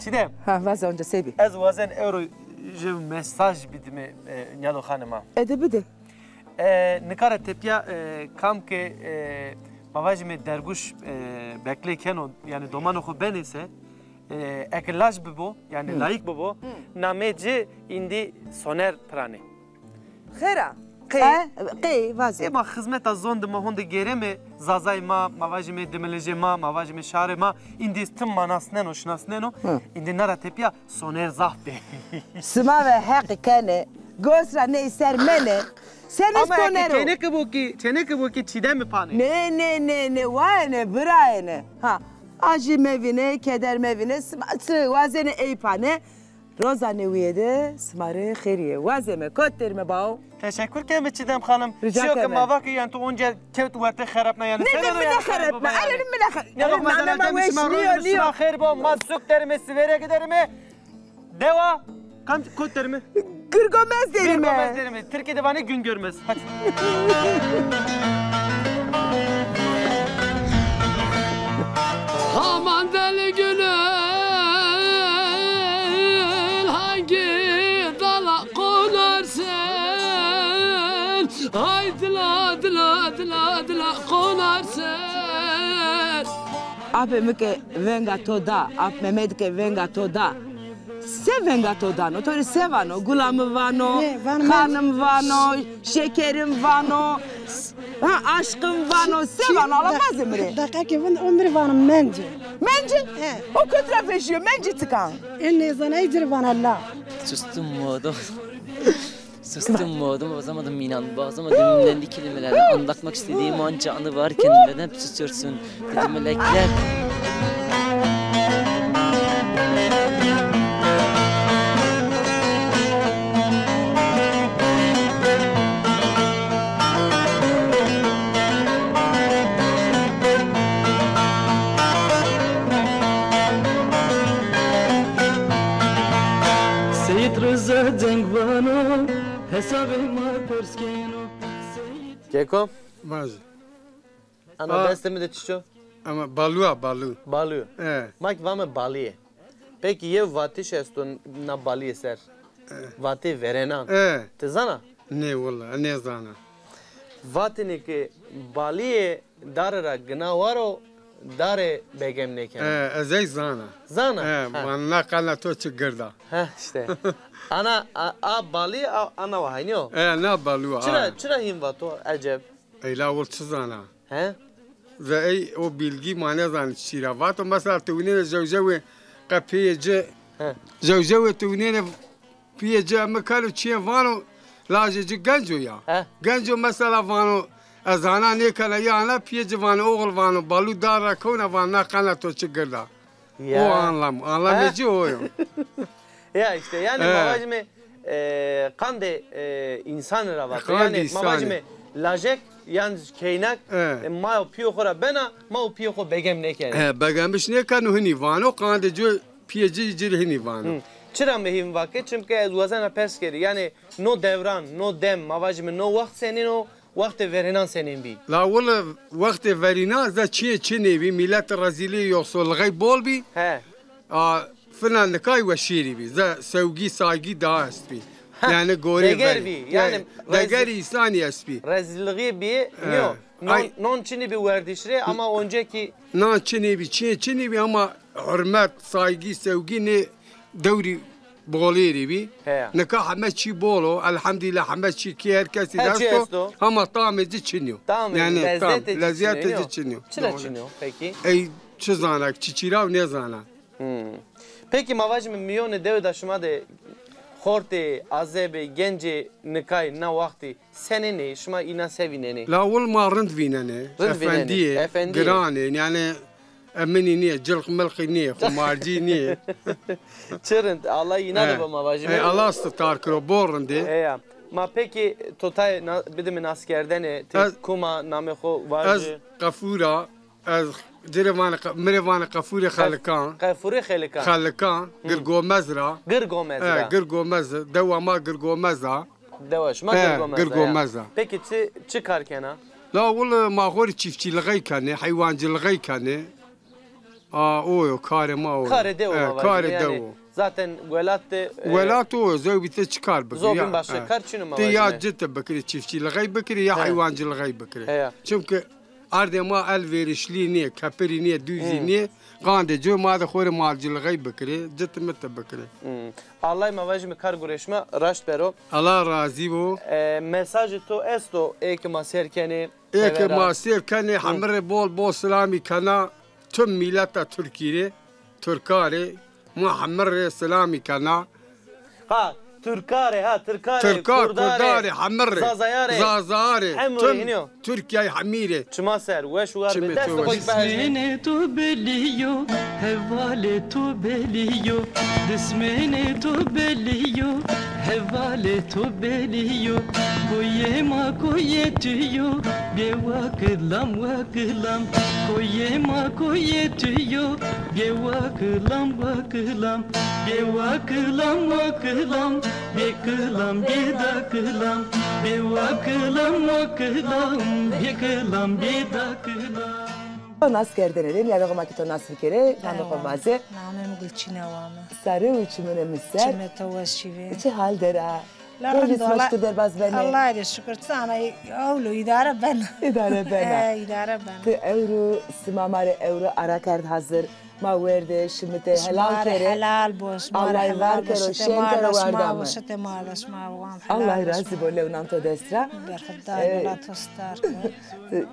Çiğdem. Ha vaza onca sebi. Ez vazen euro ji mesaj bidimi Nyado Hanım'a. Bide. Nikara tepya kam ki mavajime derguş bekleyken o yani domanı xo ben ise ekilaj bibo yani layık bibo nameci indi soner prane. Xera. Qey vaza. Ema hizmet az zondu ma honde gereme zazay ma mavajime demeleje ma mavajime şare ma indi tüm manasnen o şnasnen o indi nara tepya soner zahbe. Sma ve hakikane gosra ne ister mene. Sen ama çene bu ki Çiğdem mi pane? Ne vay ne bıray ne. Ha acı mevine keder mevine smatı vazene eypane. Roza ne uyede smarı khiriye vazeme kotterme bao. Teşekkür ederim Çiğdem Hanım. Rica Şok ederim. ma vakı yani onca kevt verte xarapna yani. Ne xarapna? Alın mine xarapna. Ne bak mesela demiş ma ruh xer bu ma suk derime sivere giderime. Deva kam kotterme. Gırgomez derime. Gırgomez derime. Türkiye'de bana gün görmez. Hadi. Aman deli gülüm hangi dala konarsın haydıla dıla konarsın. Ape mike venga toda, ap Mehmet ke venga toda. Se venga toda, no tori sevano, gulamı vano, hanım vano, şekerim vano, aşkım vano, sevano alamaz emre. Dakika ki ben ömrü vanım mence. Mence? O kötü feşiyor, mence tıkan. İnne zana icri van Allah. Sustum modum, basamadım inan, basamadım ünlendi kelimelerle anlatmak istediğim anca anı varken neden hep susuyorsun dedi melekler. Seyit Rıza Cengvano hesabıma perskeno. Keko. Vaz. Ana destemi de çişo. Ama balu. Balıyor. Mak vame baliye. Peki ye vatiş eston na baliye ser. Vati verenan. Te zana? Ne valla ne zana. Vatini ki baliye darara gnawaro dare begem neken. Azay zana. Zana? Bana kana to çıgırda. İşte. Ana a bali ana vahaynyo. Ne balu. Çıra him vato acep. Eyla olçu zana. He? Ve ey o bilgi mane zan çira. Vato mesela tevne zevzewe kapiyece. Zevzewe tevne piyece mekalu çiye vano lajeci genco ya. Genco mesela vano azana ne kana ya ana piyece vano oğul vano balu dara kona vana kana to çıgırda. O anlameci o. Ya işte yani mavacime kande insan ravatı yani mavacime lajek yani kaynak ma piyo khora bena ma piyo kho begem ne kene. Begemiş ne kanu hini vano kande jo piyeci jiri hini vano. Çıra mehim vakit çünkü ezvazana perskeri yani no devran no dem mavacime no vakt senin o vakti verinan senin bi. La valla vakti verinan za çiğ nevi millet razili yoksul gay bol bi. Falan nekay ve şiri bi. Za sevgi saygı daha espi. Yani gore deger bi. Yani deger insani espi. Rezilliği bi. Yo. Non çini bir verdişre ama önceki. Non çini bi ama hürmet saygı sevgi ne devri boliri bi. Neka hamet çi bolo. Elhamdülillah hamet çi ki herkesi desto. Ama tamamı çiniyor. Yani lezzeti çiniyor. Çıra çiniyor peki. Ey çi zanak çiçirav ne zanak. Peki mavacime miyone devda şuma de Horte, azebe, gence, nikay, na vakti senene, şuma ina sevinene. La ol ma rınd vinene, efendiye, grane, yani emini niye, cilk milki niye, kumarci niye. Çırınd, Allah inadı bu mavacime. Allah astıtar kro borrinde. Ma peki totay bidimin askerden kuma nameho vardı. Az kafura, az مريفان قفوري خالكان خالكان قرقو مزرا قرقو مزرا دوا ما قرقو مزرا دواش ما قرقو مزرا peki çıkarken ha لا والله ما غوري تشيفتي لغي كان حيوان جل لغي كان o kare ma o. Kare de o mavajime. Kare de Yani o. zaten velat de Velat o zevbite çıkar bakır. zobin başka kar çinu Te mavajime. ya ciddi bakır çiftçi lagay bakır ya hayvancı lagay bakır. He. Çünkü ardema elverişli niye, kaperi niye, düzü niye, kandıcı ma da khore malcı lagay bakır. Ciddi mitte bakır. Allah mavajime kar gureşme raşt bero. Allah razı bu. Mesajı to esto ek maserkeni. Ek maser kane hamre bol selami kana tüm millete Türkiye, Türkari, muhammer selami kana. Ha Türkare ha Türkare. Türkar, Kurdari, hamre, Zazare, tüm Türkiye hamire. Çımaser ve şu var bir ders koy Dismene tu beliyo, hevale tu beliyo. Dismene tu beliyo, hevale tu beliyo. Koyema koyetiyo, bir vakılam. Koyema koyetiyo, bir vakılam. Bir vakılam. Beklam bedaklam, beklam bedaklam. Naskerden edin, ya da makito nasfikere, namı kovaze. Namım Gülçin Avamı. Sarı uçumune miser. Çime tavşive. İçi hal dera. Allah Allah şükür sana avlu idare ben. İdare ben. İdare ben. Te euro simamare euro ara kerd hazır. Ma verde şimite helal kere. Helal boş. Allah var kero şenkere varda mı? Allah razı bol levnan to destra. Berkhadar la tostar.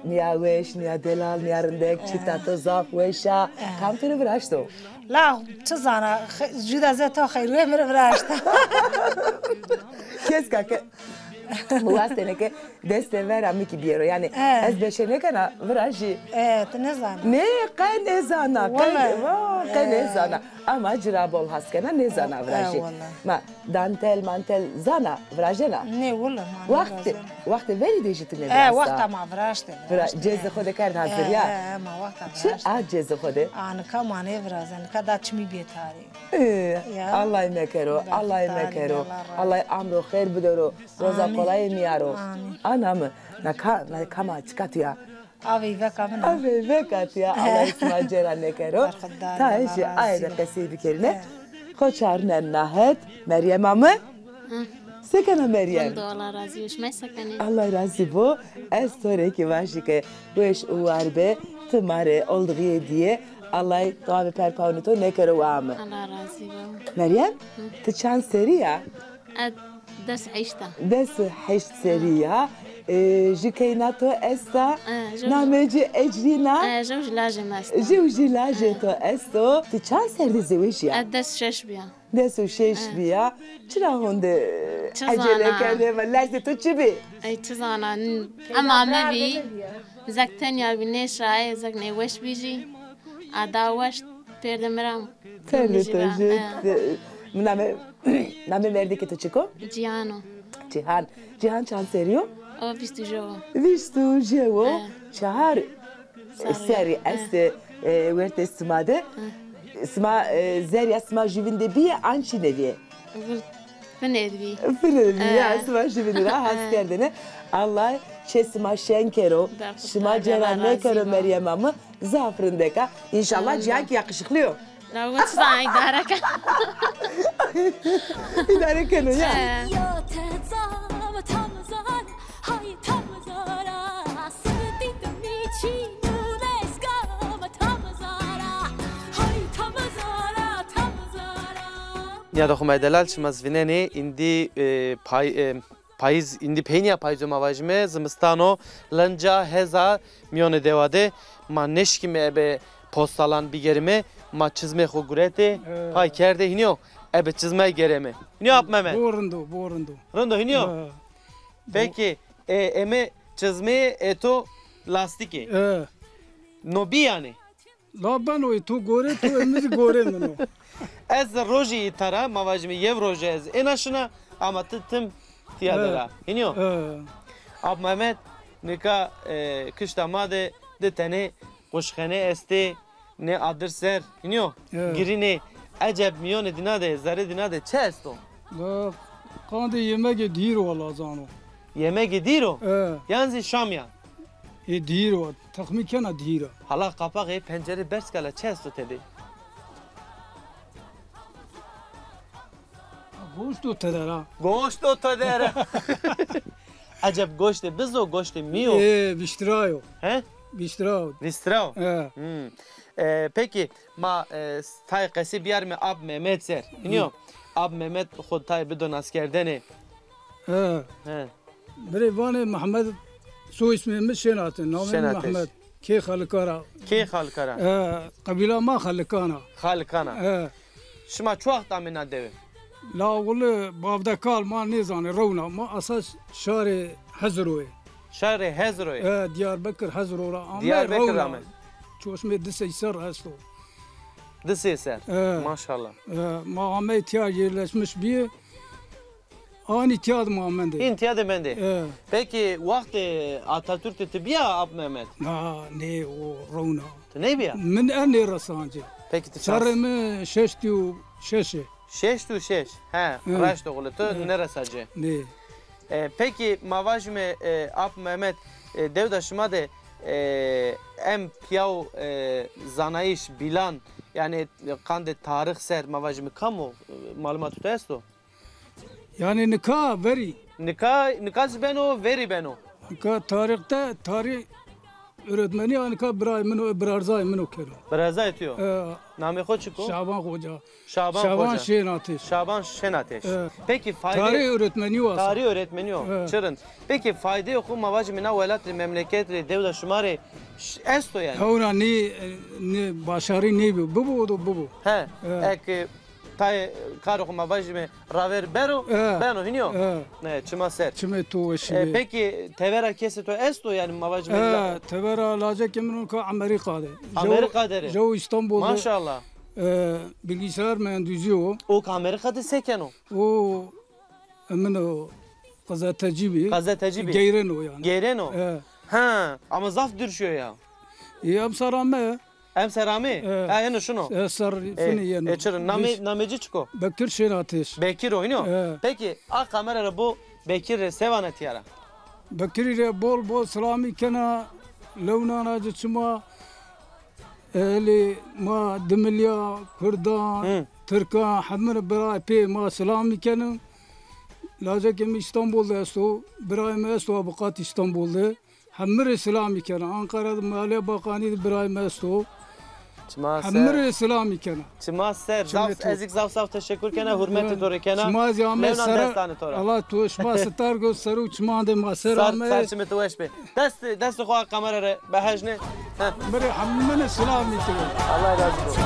Niya veş, niya delal, niya rındek, çita to zaf veşa. Kam teri vraşto. La çizana juda zeta khayru emre vraşta. Keska ke Muastene ke deste vera miki biero yani ez beşene kana vraji. Ne zana? Ne kan ezana kan ezana ama cirabol haskena ne zana vraji. Ma dantel mantel zana vrajena. Ne valla Vakti veri dejiti ne vrasta. Vakta ma vraşte. Cezde khode kard hazır ya. Ma vakta vraşte. Çi a cezde khode? An kamane vrazan kada çmi betari. Allah mekero, Allah mekero. Allah amro khair bidoro. Roza kolay miyaro. Anam nakama çıkatıyor. Avi vekatya Allah isma cerane kero. Ta işi ayda kesibi kerine. Koçarnen nahet Meryem amı. Sekana Meryem. Allah razı olsun. Allah razı bu. Estore ki vaşike beş uarbe tımare olduğu diye Allah doğru perpaunuto ne kero amı. Allah razı olsun. Meryem, tıçan seriya. Des عشتا. Des heşt seriya. Jikeynato esta. Nameci ecrina. Jevjilaje to esto. Tıçan serdi zevişya. Des şeşbiya. Desu şeşbiya. Çıra honde acele kerde vallahi to çibi. Ay çizana ama mebi. Zakten ya bineşay zakne weş biji. Ada weş perdemeram. Perde Name verdi ki to çiko? Cihan çan seriyo? O Vistu jevo. Çahar seri este verte smade. Sma zerya sma jivinde bir ançi neviye. Fenedvi. Ya sma jivinde haskerdene. Allah çesma şenkero. Sma ceren ne kero Meryem amı zafrındeka. İnşallah Cihan ki yakışıklıyor. La وتصنع إدارك إدارك إنه يعني Ya da xumay delal çmaz vinene indi payız indi penya payzo mavajme zmistano lanca heza miyone devade ma neşki me be postalan bigerime ma çizme xo gurete pay kerde hiniyo ebe çizme gereme hiniyo yapmeme Borundo rondo hiniyo peki eme çizme eto lastiki nobi yani la ben o tu gore tu emiz gore meno ez roji tara mavajme yev roje ez enaşına ama tım tiyadara hiniyo ab Mehmet nika kışta made de tane koşkhane este ne adır ser hiniyo girine acep miyone dinade zare dinade çesto la kande yemek dir valla zano yemek diro yanzi şam ya Diro, takmikana diro. Hala kapağı pencere berskala çesto tedi. Goştu tedara. Goştu tedara. Acaba goştu biz o goştu miyo? Biştirayo. He? Biştirayo. Biştirayo. Peki ma tay qesi biyar mı ab Mehmet ser? İniyor. Ab Mehmet xod tay bidon askerdene. He. Bire vane Muhammed سو اسمه مش شنات نام محمد كي خلقارا كي خلقارا قبيله ما خلقانا خلقانا شما شو وقت عملنا ده لا والله بابدا قال ما نيزان رونا ما اساس شارع حزروي شارع حزروي ديار بكر حزرورا ديار بكر عمل شو اسمه دس يسر هستو دس يسر ما شاء الله ما عمي تياجي لسمش بيه Ani tiyad Muhammed'e. İn tiyad Muhammed'e. Peki vakti Atatürk'te tibiya ab Mehmet? Ne o Rona. Ne biya? Min ene rasancı. Peki te sarımı şeştu şeşe. Şeştu şeş. He, raşto gultu ne rasancı? Ne. Peki mavajme ab Mehmet devdaşıma de em piyav zanayiş bilan yani kande tarih ser mavajme kamu malumat tutesto? Yani nikah veri. Nikah beno veri beno. Nikah tarih öğretmeni yani nikah birarzay meno kero. Birarzay etiyor. Name xo çiko? Şaban Hoca. Şaban Şenateş. Şaban Şenateş. Peki fayda. Tarih öğretmeni var. Tarih öğretmeni o. Çırın. Peki fayda oku mavacı mina velat memleketli devlet şumare esto yani. Ona ne başarı ne bu. He. Ek tay karo mavacı raver beno hiniyo. Ne çima ser. Çime to eşi. Peki tevera keseto esto yani mavacı tevera lazım kimin ka Amerika'da. Amerika'da. Jo İstanbul'da. Maşallah. Bilgisayar mühendisi o Amerika'da seken o emino gazeteci bir. Geyren o yani. Geyren o. Ha ama zaf düşüyor ya. Em sarame. Em serami? Yani şunu. Sar fini yani. Çırın nameci çiko. Bekir Şenateş. Bekir oynuyor. Peki a kamerada bu Bekir sevana tiyara. Bekir'e bol selami kana levnana cıçma eli ma demilya Kurdan Türka hamur bıray pe ma selami kana lazım İstanbul'da esto bıray esto avukat İstanbul'da hamur selami kana Ankara'da Maliye Bakanı bıray esto hamur selami kana çima ser zaf ezik zaf teşekkür kana hürmeti tore kana çima ziyame sar Allah tu şma star go saru çma de masera sar çime tu eşbe dest xo kamera bahajne bari hamur selami kana Allah razı olsun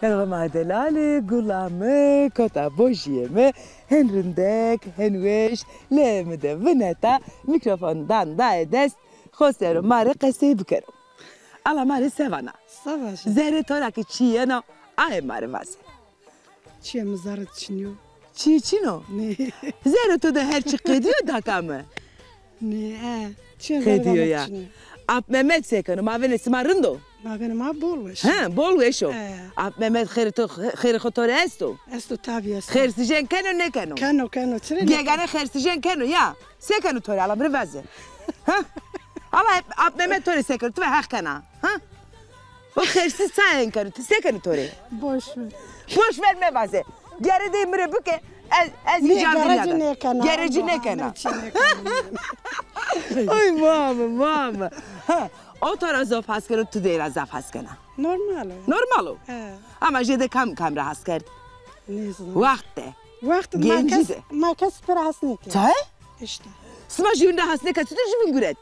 Merhaba delali gulamı kota boşyeme henrindek henveş lemde vineta mikrofondan da edes xosero mare qese bikero ala mare sevana savaş zere toraki çiyeno ay mare vase çiye mizarı çiniyor çino ne zere to da her çıkıyor da kamı ne çiye kediyor ya ap Mehmet sekano mavene smarındo ما بولش بول وشو مهمت خیر خطور استو تابی است خرسیجن کنو نکنو کنو چرا گگانه خرسیجن کنو یا سکنو توری علام روزه ها الله مهمت توری سکنو تو حق کنه ها و خرسی ساین کنو تو سکنو توری boş verme vazه گره دی مره بکه از گرجی نکنه ay mama o tora zaf haskero tu değil zaf haskena normal ama jede kam rahat kert vakti genci de markas per hasneti çay işte sma jünde hasne kaçtı jübün güret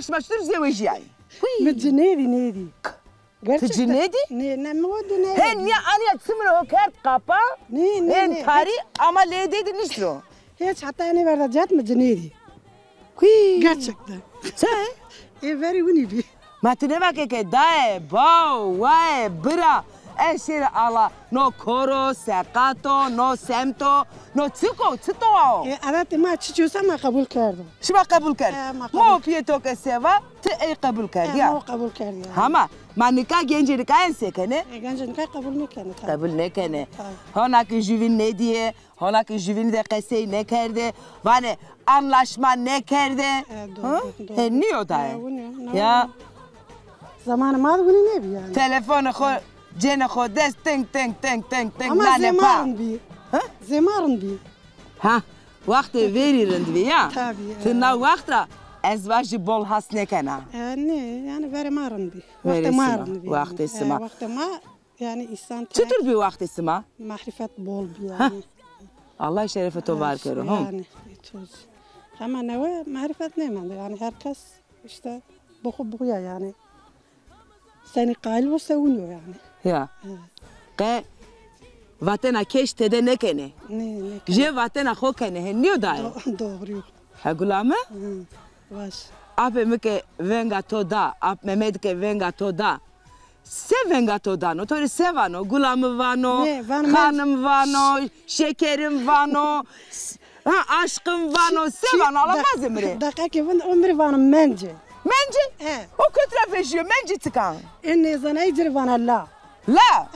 maş dur zeveji yani nedi Tecnedi? Ne modu ne? Hen ya aniye tımro kert kapa. Hen tari ama le dedi nişro. Hiç hatta ne verdi cat mı nedi? Gerçekten. Sen? Very winny. Matine bak ki dae, bao, vae, bira. eşir ala no koro, sekato, no semto, no tsiko, tsitoao. Evet ma çiçiyorsa ma kabul kerdim. Şima kabul kerd. Mo piyeto ke seva, te ey kabul kerd ya. Mo kabul kerdim. Hama, ma nikah genci nikah en sekene. Genci nikah kabul ne kene? Kabul ne kene. Hona ki jüvin ne diye, hona ki jüvin de kesey ne kerde. Vane anlaşma ne kerde. He niyo da. Ya. Zamanı mal bunu ne bi yani? Telefonu ko, cene ko des teng teng teng teng teng. Ama zemarın bi. Ha? Zemarın bi. Ha, vakti veririn bi ya. Tabii. Tına vaktra ezvacı bol has ne kana. Ne yani veremarın bi. Vakti marın bi. Vakti sima. Vakti ma yani insan. Çıtır bir vakti sima. Mahrifet bol bi yani. Allah şerefet o var kero. Yani. Ama ne var mahrifet ne mende yani herkes işte bu ya yani. Seni kayıl ve seviyor yani. Ya. Ke vatena keş tede ne kene? Ne? Je vatena ho kene he niyo da. Doğru. Ha gulame? Vaş. Ape meke venga toda, ap Mehmet ke venga toda. Se venga toda, no tori sevano, gulamı vano, hanım vano, şekerim vano, aşkım vano, sevano alamaz emri. Dakika ki ben ömrü vano mence. Mence? O kötü feşiyor, mence tıkan. Enne zana icri vana la. La?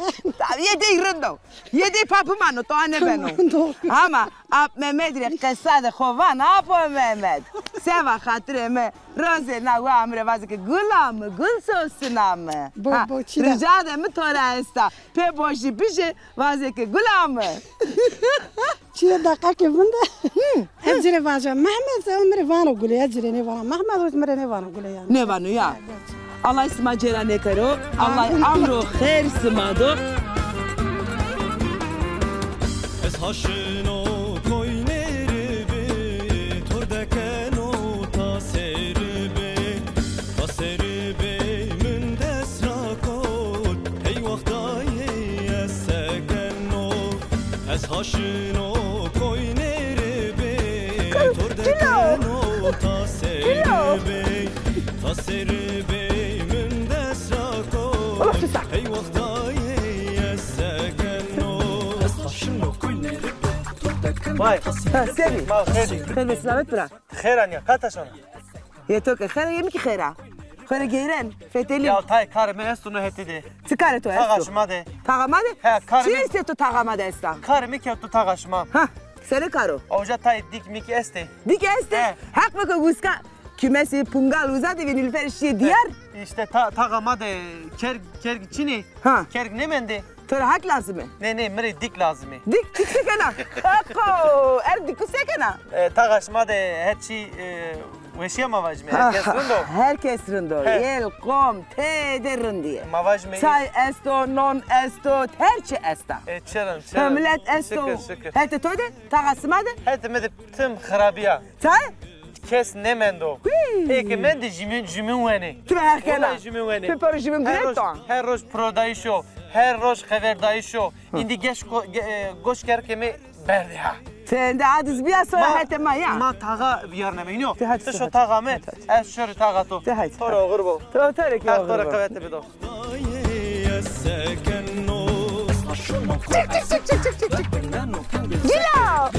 Yedi rındo. Yedi papımano, to anne beno. Ama ap Mehmet re kısade hovan, apo Mehmet. Seva hatıreme, roze na wa amre vazike gulamı, gul sosunamı. Rica ederim tora esta. Pe boşi pişe vazike gulamı. Çiğ dakika ki bunda. Ecri vaja. Mehmet ömrü vano gule, ecri ne vano. Mehmet ömrü ne vano gule yani. Ne vano ya? Allah isma cera ne karo, Allah amro khair smado. Ez haşino koyneri be, tordekeno taseri be mündes rakot, hey vaktaye essekeno. Ez haşino koyneri be, tordekeno taseri be mündes rakot, hey vaktaye essekeno. Vay. Sevi. Khair ve selamet bırak. Khairan ya, kataşona. Yeto ke khair yemi ki khaira. Khair geyren, feteli. Ya tay karime estunu hetidi. Çıkar eto esto. Tagaşmade. Tagamade? He, karime. Çin isteto tagamade esta. Karime ki tu tagaşma. Ha, seni karo. Oja tay dikmik este. Dik este. Hak mı ko guska? Kümesi pungal uzadi ve nilfer şiye diyar. İşte tagamade kerg çini. Ha. Kerg ne mendi? Tora hak lazım mı? Ne mire dik lazım. Dik sekena. Hako, diku sekena. Tagaşmade hepsi veşiye mavajme. Herkes rındo. Herkes rındo. Yel kom te rındiye. Mavajme. Çay esto, non esto, terçi esta. Çerim. Millet esto. Şükür. Hete toyde, tagasımade? Hete mede tüm kharabiya. Çay? Kes ne mendo. Peki men de jimin veni. Tüme herkela. Jimin veni. Tüper jimin greton. Her roz prodayşo. Her roz xaberdayşo. İndi geç goş kerkemi berdi ha. Sen de adız bir sonra hete ma ya. Ma taga yarname ino. Te şu taga me. Es şur taga to. Tora gurbo. Tora ki. Tora kavete bedo. Çık. Gila.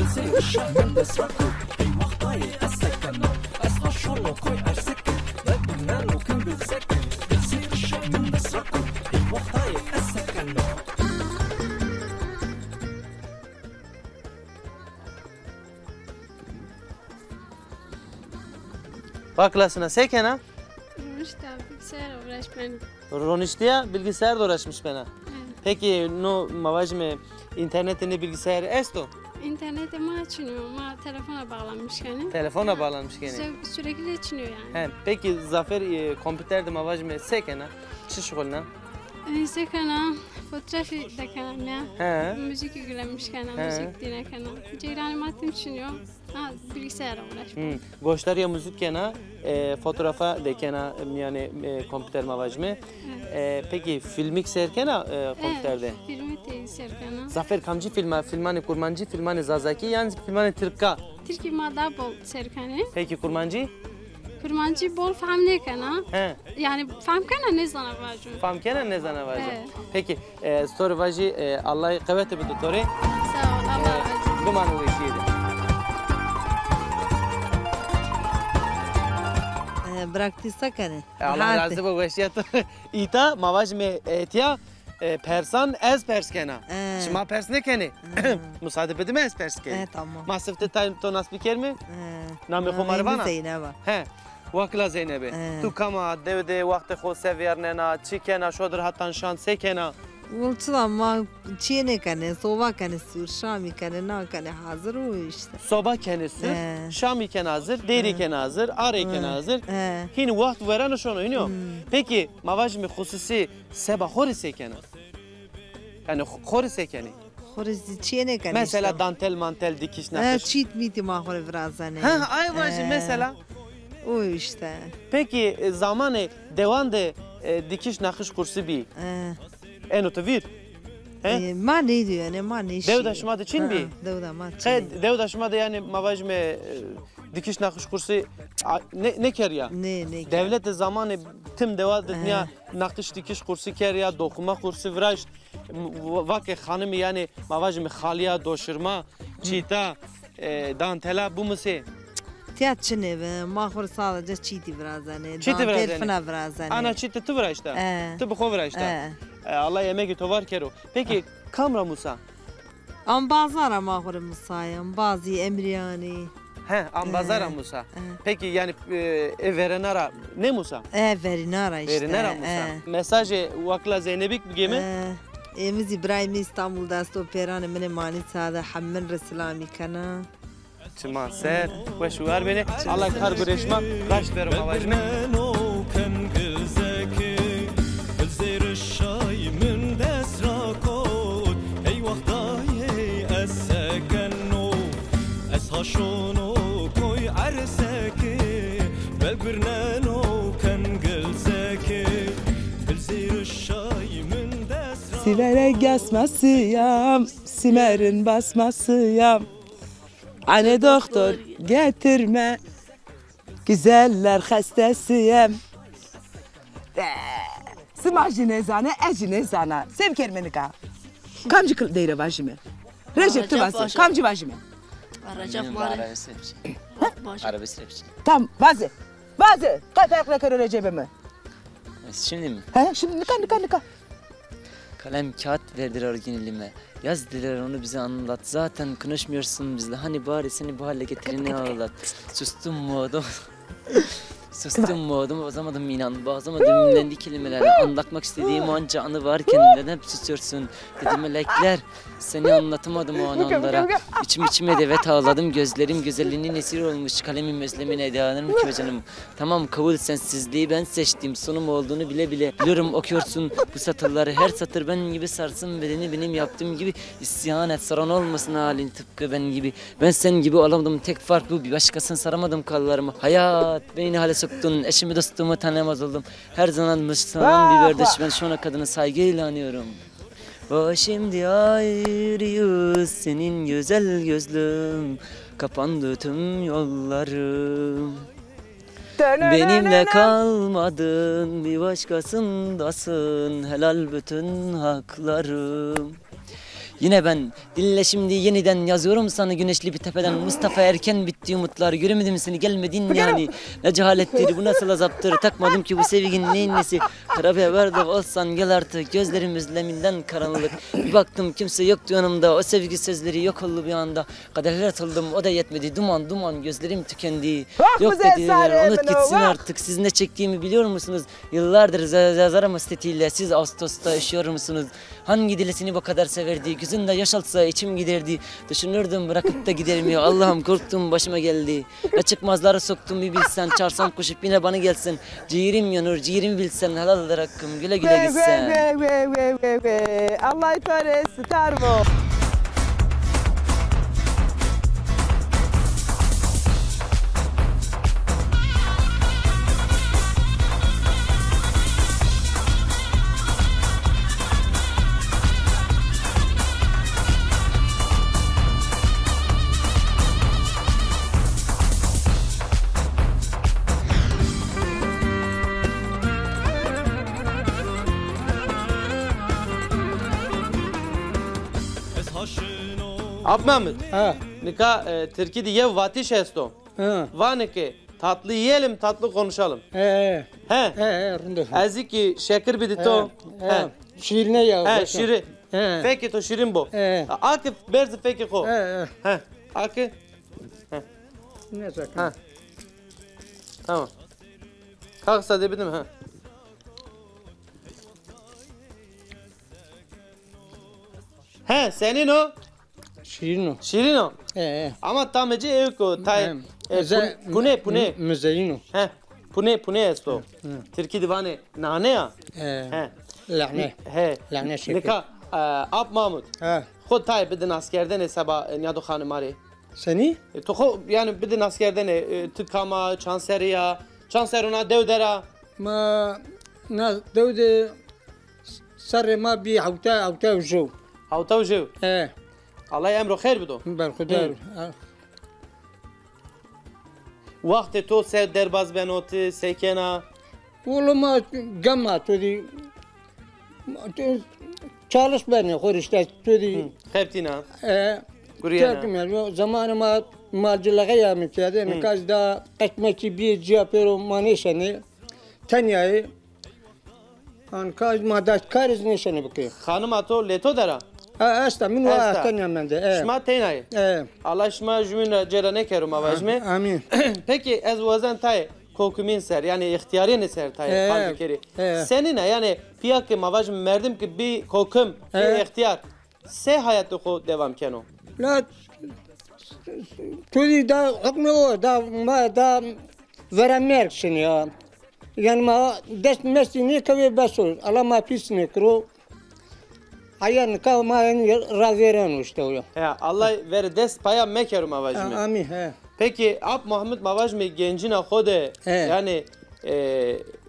Baklasına sekena. İşte bilgisayar uğraş ben. Roniştiya bilgisayarda uğraşmış bana. Peki no mavajme internetini bilgisayarı esto? İnternete mi açınıyor ama telefona bağlanmış yani. Telefona bağlanmış gene. Sürekli açınıyor yani. Peki Zafer kompüterde mavajme sekena. Çi şugulna? Sekena fotoğrafı da kanam ya. Müzik ilgilenmiş kanam, müzik dine kanam. Ceyran matım açınıyor. Bilgisayara uğraşmıyor. Goşlar ya müzik kena, fotoğrafa de kena yani kompüter mavajme. Peki filmik serkena kompüterde? Evet, filmi de serkena. Zafer kamcı filmani kurmancı, filmani zazaki yani filmani Türkka. Türkiye ma da bol serkene. Peki kurmancı? کرمانچی بول فهم نکنه yani فهم کنه نزدن واجون فهم کنه نزدن واجون peki story vaji Allah kuvveti bir doktori sağ ol Allah razı duman ولشيده براکتیسا کنه Allah razı bu veşiyat ita mavaş me etiya Persan ez perskena. Şma pers ne keni? Müsaade bedime ez perskeni. Tamam. Masifte tayim to nasıl biker mi? Nami xumarvana. Zeynep. He. Vakla Zeynep'e. Tu kama devde vakti xo severnena, çikena, şodur hatan şan sekena. Vulçula ma çiğ ne kene, soba kene, sür, şami kene, na kene hazır o işte. Soba kene sür, şami kene hazır, deri kene hazır, are kene hazır. Hin vakt veren şunu iniyor. Peki mavaj mi hususi seba xori sekena? Yani xori sekeni. Xorisi çiğ ne kene? Mesela dantel mantel dikiş nakış. Çiğit miti ma xori vrazane. Ha ay vaji mesela. O işte. Peki zamanı devande dikiş nakış kursu bir. En otavir. Ma ne diyor ne ma ne iş. Devdaşma da Çin bir. Devdaşma. Devdaşma da yani mavaj me dikiş nakış kursu ne ker ya? Ne devlet zamanı tüm devat dünya nakış dikiş kursu ker ya dokuma kursu vraş vakı hanım yani mavaj me khaliya doşurma çita dantela bu muse Tiyat çine be mahvur sadece çiti vrazane. Çiti vrazane. Fına vrazane. Ana çiti tu vraşta. Tu bu vraşta. Allah yemeği tovar kero. Peki kamera Musa? Ambazara mahvur Musa'yım. Bazı emriyani. He, ambazara Musa. Peki yani verenara ne Musa? Verinara işte. Verinara Musa. Mesajı vakla Zeynep'ik bir gemi? Emiz İbrahim İstanbul'da stoperanı mene mani sade hammen Resulami kana. Çima ser ve şuar beni Allah kar güreşma kaç verim havacım. شونو کوی عرسکی ببرنانو کن گلزکی بالزیر الشای من دسرا Siverek basmasıyam, simerin basmasıyam. Anne doktor getirme, güzeller hastasıyım. Simajı nezane, eci nezana. Sevker menika. Kamcı kıl deyre vajime. Recep tüvası, kamcı vajime. Recep var. Arabesk rapçi. Tamam, bazı. Kaç ayakla kere Recep'e mi? Şimdi mi? He, şimdi nika. Kalem kağıt verdiler orijinalime. Yaz dediler onu bize anlat. Zaten konuşmuyorsun bizle. Hani bari seni bu hale getirene ağlat. Sustum modum bozamadım inan. Bazıma düğümlendi kelimelerle anlatmak istediğim o anca anı varken neden susuyorsun dedi melekler. Seni anlatamadım o anlara. İçime devet ağladım. Gözlerim güzelliğinin esir olmuş. Kalemim özlemine dayanır mı ki canım? Tamam kabul sensizliği ben seçtim. Sonum olduğunu bile biliyorum okuyorsun bu satırları. Her satır ben gibi sarsın bedeni benim yaptığım gibi. İsyan et saran olmasın halin tıpkı ben gibi. Ben sen gibi olamadım tek fark bu. Bir başkasını saramadım kollarımı. Hayat beni hale soktun. Eşimi dostumu tanıyamaz oldum. Her zaman Müslüman bir kardeş. Ben şu ana kadını saygıyla anıyorum. O şimdi ayrıyız senin güzel gözlüm. Kapandı tüm yollarım. Benimle kalmadın bir başkasındasın. Helal bütün haklarım. Yine ben dinle şimdi yeniden yazıyorum sana güneşli bir tepeden Mustafa Erken bitti umutlar göremedim seni gelmedin yani ne cehalettir bu nasıl azaptır takmadım ki bu sevginin neyin nesi terapiye bardak olsan gel artık gözlerim özleminden karanlık bir baktım kimse yoktu yanımda o sevgi sözleri yok oldu bir anda kaderler atıldım o da yetmedi duman gözlerim tükendi yok dediler unut gitsin artık siz ne çektiğimi biliyor musunuz yıllardır yazarım estetiğiyle siz Ağustos'ta üşüyor musunuz hangi dili seni bu kadar severdi gözünde yaşaltsa içim giderdi düşünürdüm bırakıp da gider mi Allah'ım korktum başıma geldi ne çıkmazlara soktum bir bilsen çarsam koşup yine bana gelsin ciğerim yanır ciğerimi bilsen helaldir hakkım güle güle gitsen Allah'ı tore star bu Ab Mehmet. Ha. Nika Türkiye'de yev vatiş esto. Ha. Vaneke tatlı yiyelim, tatlı konuşalım. He. He. Rındı. Aziki şeker bidito. He. Şirine ya. He, şirin. Feki to şirin bu. Akif berzi feki ko. He. Akif. Ne sakın. Ha. Tamam. Kalksa debildim ha. He, senin o. Şirin o. Şirin o. Ama tamacı evko. Tay. Pune. Müzeyino. He. Pune esto. Türkiye divane nane ya. He. Lane. He. Lane şeker. Nika Ab Mahmud. He. Xod tay bedin askerden hesaba niyadu xanımari. Seni? To xo yani bedin askerden tıkama, çanseriya, çanseruna devdera. ما ناس دودة سر ما بي عوتا وجو Havta ujev. ايه Allah emro khair bido. بالخدار Vakti to se derbaz benoti sekena. والله ما جمع تودي çalışbeni خورشتا تودي Kheptina. Kuriyana. Kuriyana. Zamanı malcılığa yapmışlardı. Nikaz da ekmeki bir cihapero manişeni. Tanyayı. Ankaz madaş kariz nişeni bakıyor. Hanım ato leto dera. Asta min wa tanya mende. Şma teynayı. Allah şma jümün cerane kerum avajme. Amin. Peki ez vazan tay kokumin ser yani ihtiyari ne ser tay kalbi keri. Senin yani piyak ki mavaj merdim ki bir kokum bir ihtiyar. Se hayatı ko devam keno. La تودي دا حكمه دا ما دا ورمير شنيا يعني ما دست مسيني كوي بسول الله ما بيسني كرو Hayır nikah ma razeren işte ya. Allah ver dest paya mekerum avajme. Amin he. Peki Ab Muhammed mavajme gencina xode yani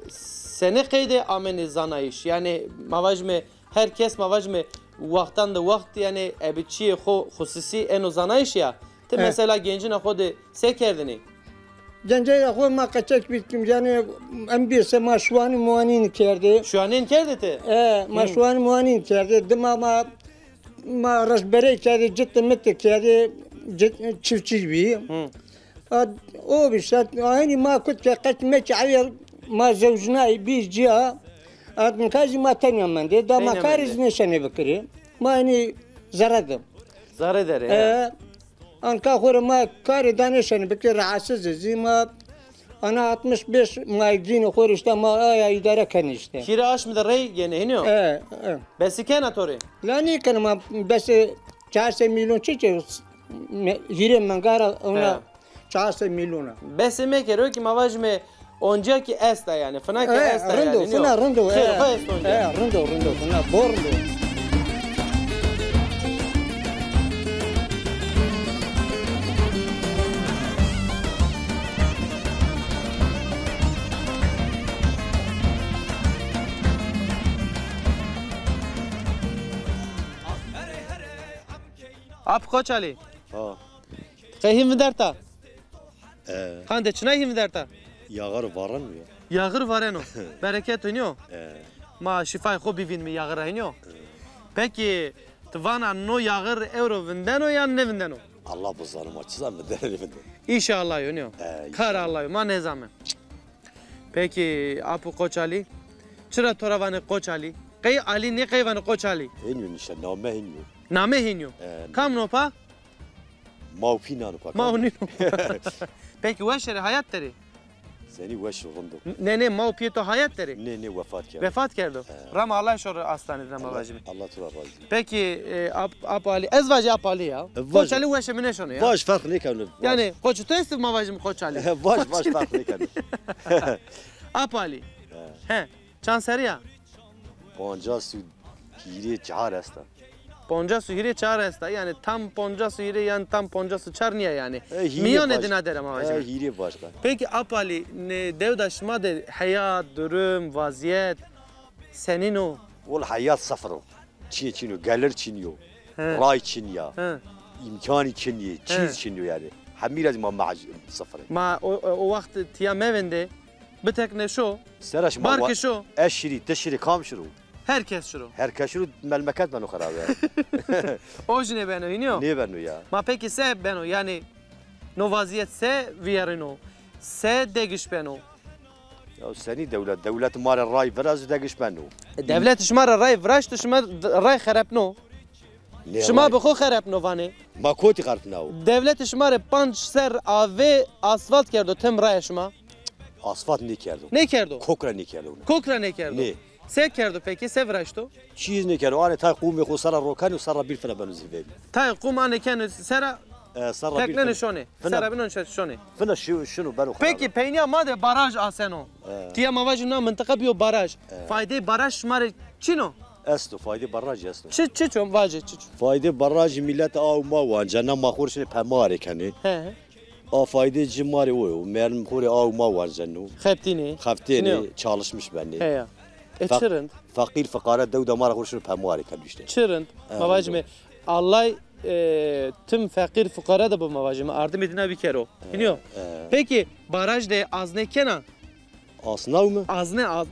sene kayde ameni zanayış yani mavajme herkes mavajme vaktan da vakt yani ebiçi xo hususi eno zanayış ya. Te mesela gencina xode sekerdini. Gence xo ma kaçak bitkim yani ambiyse ma şuani muanin kerdi. Şuanin kerdi te? Ma şuani muanin kerdi. Dima ma rajbere kerdi ciddi mitte kerdi çiftçi bir. O bir şey aynı ma kut kaçmak ayır ma zavjnai bir ciha. Adın kazi ma tanıyam de da ma kariz neşene bakırı. Ma yani zaradım. Zar eder. Anka khore ma kari danışanı bakır rahatsız zima. Ana 65 maygin khore işte ma aya idare kan işte. Kira aş mı da rey gene iniyor? Besi kena tori. Lani kan ma bes 4 milyon çiçe hire mangara ona 4 milyona. Besi me kero ki mavajme onca ki esta yani. Fına ki esta yani. Rendo, fına rendo. Rendo, fına bordo. Ab Koç Ali. Kayhim mi derta? Kande çınayhim mi derta? Yağır varan mı ya? Yağır varen o. Bereket oynuyor. Ma şifay ko bivin mi yağır oynuyor. Peki tvana no yağır euro vinden o ya ne vinden o? Allah bu zanım açsam mı der vinden. İnşallah oynuyor. Kar Allah ma ne zaman. Peki Ab Koç Ali. Çıra toravanı Koç Ali. Kay Ali ne kayvanı Koç Ali? Hinyo nişan name hinyo. Name hinyo. Kam no pa? Mavpina no pa. Mavni no. Peki veşere hayat teri? Seni veş rondo. Ne mavpiyeto hayat teri? Ne vefat kerdi. Vefat kerdi. Rama Allah şor hastaneden mavacım. Allah tura razı. Peki Ab Ali ezvacı Ab Ali ya. Koç Ali veşe mine şunu ya. Baş fark ne kanı? Yani koç to ist mavacım Koç Ali. Baş fark ne kanı? Ab Ali. He. Çanseriya. Ponca su hire çağır asta. Ponca su hire çağır asta yani tam ponca su hire yani tam ponca su çağır niye yani? Milyon edina derim mavacım. Hire başka. Peki Ab Ali ne devdaşma de hayat, durum, vaziyet senin o. Ol hayat sıfır. Çiniyor, gelir çiniyor. Ray çiniyor. İmkanı çiniyor, çiz çiniyor yani. Hamir az ma sıfır. Ma o vakit tiyam evinde bir tek ne şu? Seraş barki şu. Eşiri, teşiri, kamşuru. Herkes şuru. Herkes şunu melmeket beno xarab ya. O jine beno iniyor. Niye beno ya? Ma peki se beno yani no vaziyet se viyarino. Se degiş beno. Ya seni devlet mara ray biraz degiş beno. Devlet şmara ray vraş tu şma ray xarapno. Şma bixo xarapno vane. Ma koti xarpno. Devlet şmara panç ser ave asfalt kerdo tem ray şma. Asfalt ne kerdo? Ne kerdo? Kokra ne kerdo? Kokra ne kerdo? Ne? Se kerdo peki se vraşto? Çiz ne kerdo? Ane tay qumi xo sara rokan sara bir fena beno zivebi. Tay qum ane ken sera Sara bir. tekne şone. Sera binon şone. Fena şunu beno xarab. Peki peyniya made baraj aseno. Tiya mavajna mıntıka biyo baraj. Fayde baraj şmara çino. Esto fayde baraj esto. Çi çom vaje çi. Fayde baraj millet av ma wan cana mahur şne pemare kani. He. A fayde cimari o. Merm xore av ma wan canu. Xeptini. Xaftini çalışmış beni. He ya. Çırınd. Fakir fakara devda mara xore şne pemare kani işte. Çırınd. Mavajme Allah tüm fakir fukara da bu mavajme yardım edine bir kere o. Biliyor. Peki baraj de azne kena. Asnav mı? Azne.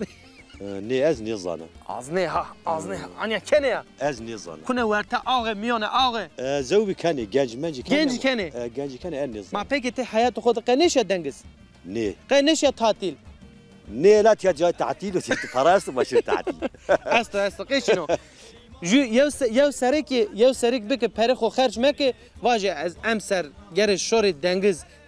Ne ez ne zana. Azne ha. Anya kene ya. Ez ne zana. Kune verte ağe miyone ağe. Zevbi kani genç menci kani. Genç kani. Genç kani en ne zana. Ma peki te hayatı kodu qeneş ya dengiz. Ne? Qeneş ya tatil. Ne la tiya cay tatil o parası başı tatil. Asta qeşino. Yev serik bike peri xo xerç meke vaje az emser gere şori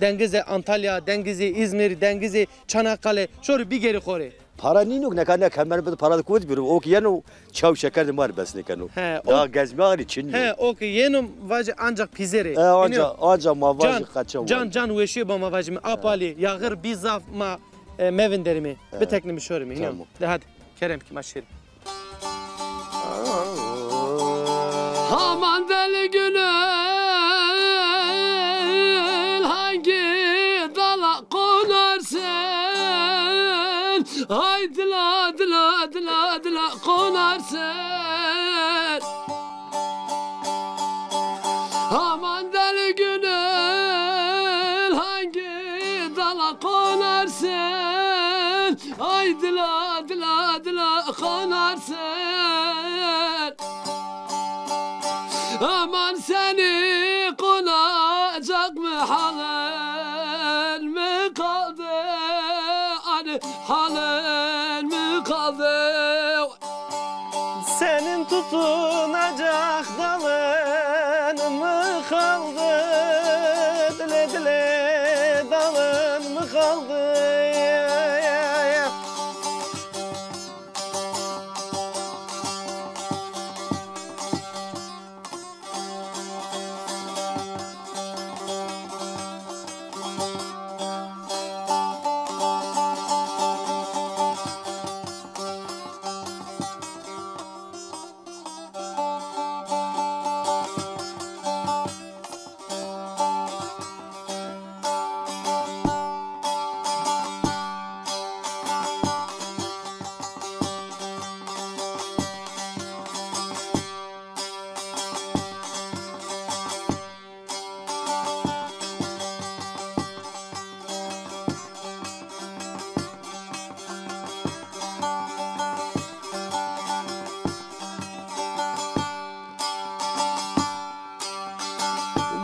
dengize Antalya, dengize İzmir, dengize Çanakkale şori bir geri xore. Para ninok ne kana kemer bir para da kod bir o ki yano çav şeker de mar besne kanu. Daha gezme ari Çin. He o ki yenum vaje ancak pizere. Ancak mavajı kaçam. Can veşi ba mavajı apali yağır bizaf ma mevinderimi. Bir teknimi şori mi? Tamam. Hadi Kerem ki maşir. Aman deli gönül hangi dala konarsın? Ay dila konarsın. Aman deli gönül hangi dala konarsın? Ay dila konarsın. Aman seni konacak mı halin mi kaldı? Hani halin mi kaldı? Senin tutunacak dalın mı kaldı? Dile dalın mı kaldı?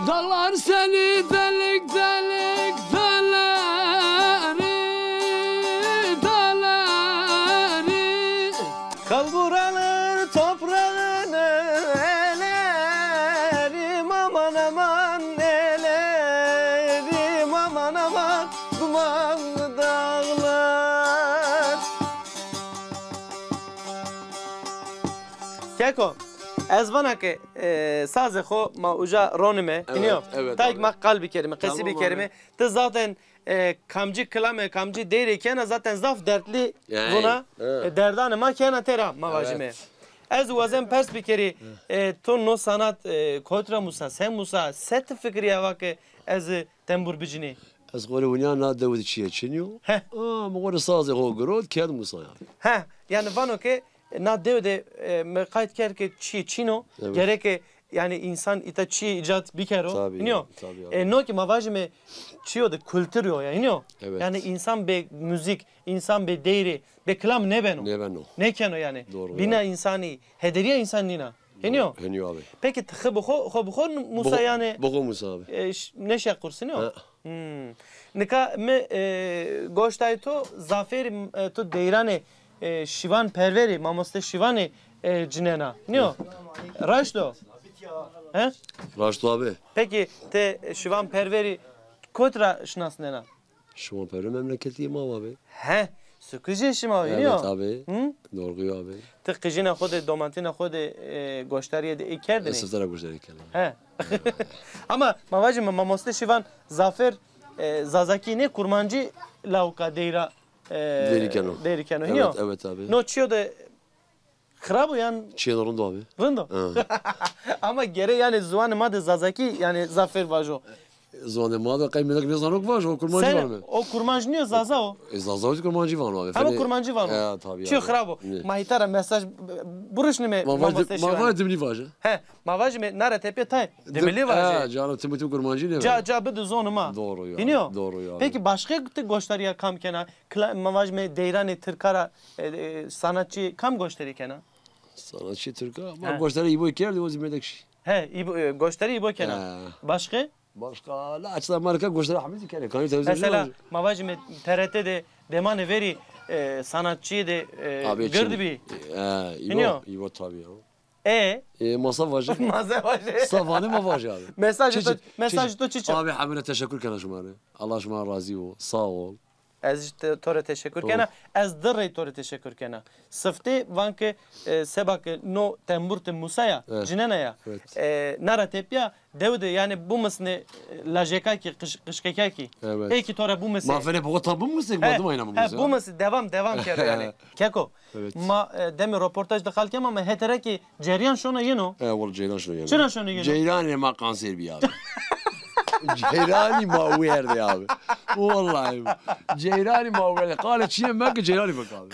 Dalar seni delik deleri Kalburanın toprağını elerim aman elerim aman dumanlı dağlar. Keko, ez vana ki sazı xo ma uca ronime, iniyor. Tayk ma kalbi kerime, kesibi kerime. Te zaten kamcı kılame, kamcı değilken zaten zaf dertli buna derdanı ma kena tera mavajime. Ez vazem pers bir kere ton no sanat kotra musa, sen musa, set fikriye vake ez tembur bicini. Ez qole wina na dawd çiye çiniyo. Ma qole sazı xo grod ked musa ya. Yani vano ki na devde me kayıt ker ki çino gerek yani insan ita çi icat bir kere o. Tabii. İniyor. No ki mavajime çiyo da kültür o ya iniyor. Evet. Yani insan be müzik, insan be değeri, be klam ne beno. Ne beno. Ne keno yani. Doğru. Bina insani, hederiye insanina. İniyor. İniyor abi. Peki tıkı bu Musa yani. Bu Musa abi. Ne şey kursun yok. Nika me goştay to zaferi to deyrane şivan perveri mamoste şivani cinena. Niyo? Raşto. He? Raşto abi. Peki te şivan perveri kotra şnas nena? Şivan perveri memleketiyim abi. He. Sıkıcı şima evet, niyo? Evet abi. Doğru abi. Te kıcına xode domantina xode goştariye de ikerdini. Sıftara goştariye kelim. He. Ama mavacım mamoste şivan zafer Zazaki ne kurmancı lauka deyra Derikeno. Evet abi. No çiyo da Xrabo yan Çiğen rondo abi. Rondo. Ama gere yani zuan madı Zazaki yani zafer vajo. Zuan madı kaymedak ne zanok vajo kurmancı var mı? O kurmancı niyo Zaza o? Zaza o kurmancı var mı abi? Ama kurmancı var mı? Evet tabii. Çiyo xrabo. Mahitara mesaj buruş nime Mavaj demli vaje. He, mavaj me nara tepe tay. Demli vaje. He, canım timitim kurmancı ne? Ca bıdı zonuma. Doğru ya. Biliyor? Doğru ya. Peki başka gösteriye kam kena? Mavaj me deyrane Tırkara sanatçı kam gösteri kena? Sanatçı Türk'a ama gösteri iyi boy kerdi o zimedek şey. He, gösteri iyi boy kena. Başka? Başka la açıdan marka gösteri Hamdi kere. Kanı televizyon. Mesela mavaj me TRT'de demane veri sanatçıyı de gördü bir. İyi tabii ya. Masa vaje. Masa vaje. Savane mavaje abi. Mesaj to çiçek. Abi hamile teşekkür kena şumare. Allah şuma razı ol. Sağ ol. Ez tore teşekkür kena. Ez dırrey tore teşekkür kena. Sıftı vanke sebak no temburte Musa'ya, cinenaya. Nara tepya devde yani bu mesne lajeka ki kışkeka ki. Eki tore bu mesne. Mafene bu tabu musik badım aynı bu mesne devam kere yani. Keko. Ma demi röportajda halkem ama hetere ki ceryan şona yeno. Valla Ceylan şona yeno. Çına şona yeno. Ceylan ma kanser bir abi. Ceyrani mağverdi abi. Vallahi. Ceyrani mağverdi. Kale çiğen ben ki Ceyrani bak abi.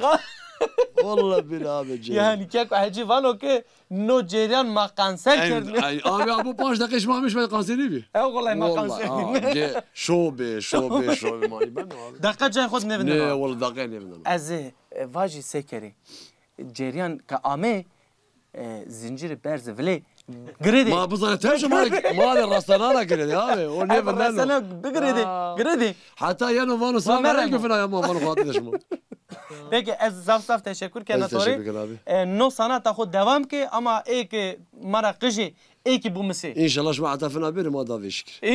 Vallahi bir abi Ceyrani. Yani kek acı var o ki no Ceyran ma kanser kerdi. Abi bu 5 dakika içmemiş ben kanseri mi? Vallahi ma kanser. Şobe mani ben abi. Dakika can xod nevinden. Ne vallahi dakika nevinden. Az vaji sekeri. Ceyran ka ame zinciri berze vle. Gredi. Ma bu zaten tercih ma rastana gredi abi. O ne ben rastana gredi. Hatta yani vanu sana güfena ya ma vanu fatih deşmo. Peki ez zaf teşekkür kena tori. No sanata xod devam ki ama ek mara qıji ek bu misi. İnşallah şuma atafına bir ma da veşkir.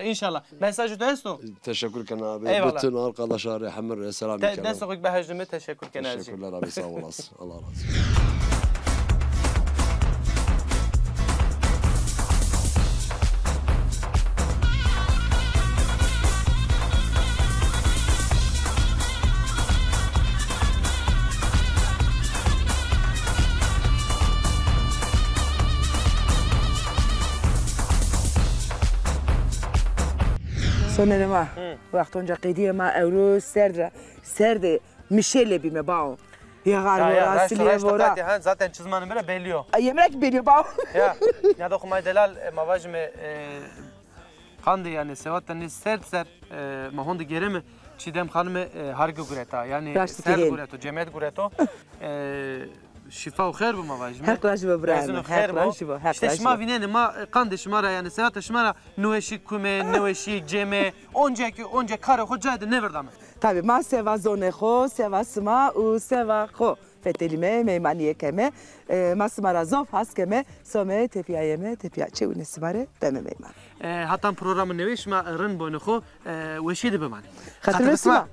İnşallah. Mesajı da esto. Teşekkür kena abi. Bütün arkadaşlar hamur selam aleyküm. Destek behecme teşekkür kena. Teşekkürler abi sağ olasın. Allah razı olsun. Sonra ma vaqt onca qediye ma euro serde Michelle bime bao. Ya galiba asliye vora. Zaten çizmanın böyle belliyor. Yemek belliyor bao. Ya da kumay delal mavajme kandı yani sevattan ser mahondu gereme çidem hanımı hargı gureta yani ser gureto cemiyet gureto şifa خير bu mavajme. Her kulaşı bu bravo. Her kulaşı bu. İşte şma vinene ma kandı şmara yani sevat şmara nueşi kume nueşi ceme onca kare hocaydı ne verdi ama. Tabii ma seva zone xo seva sma u seva xo. Fetelime meymaniye keme masmara zof haskeme some tepiyayeme tepiyaçe unesmare beme meyman. Hatta programın nevi şma rın boynu xo veşidi bemani. Hatırlısın mı?